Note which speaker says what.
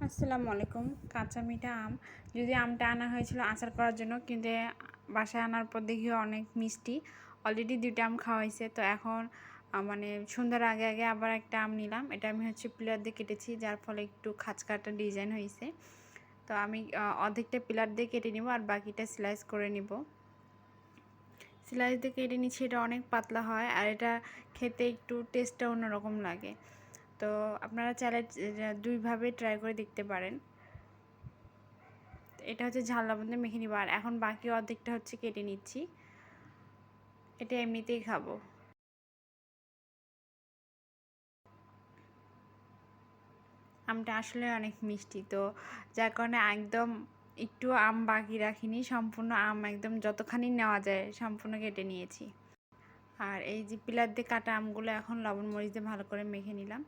Speaker 1: আসসালামু আলাইকুম। কাঁচা মিঠা আম, যদি আমটা আনা হয়েছিল আচার করার জন্য, কিন্তু বাসায় আনার পর দেখি অনেক মিষ্টি। অলরেডি 2টা আম খাওয়া হয়েছে। তো এখন মানে সন্ধ্যার আগে আগে আবার একটা আম নিলাম। এটা আমি পিলার দিয়ে কেটেছি, যার ফলে একটু খাঁচকাটা ডিজাইন হয়েছে। তো আমি অর্ধেকটা পিলার দিয়ে কেটে নিব আর বাকিটা স্লাইস করে নিব। স্লাইস দিয়ে কেটে নিচ্ছি, এটা অনেক পাতলা হয় আর এটা খেতে একটু টেস্টটা অন্যরকম লাগে। তো আপনারা চাইলে দুইভাবে ট্রাই করে দেখতে পারেন। এটা ঝাল লবণ দিয়ে মেখে নিব। আর এখন বাকি অর্ধেকটা কেটে নিচ্ছি। এটা এমনিতেই খাবো। আমটা আসলে অনেক মিষ্টি, তো যার কারণে একদম একটু আম বাকি রাখিনি, সম্পূর্ণ আম একদম যতখানি নেওয়া যায় সম্পূর্ণ কেটে নিয়েছি। আর এই যে পিলার দিয়ে কাটা আমগুলো এখন লবণ মরিচ দিয়ে ভালো করে মেখে নিলাম।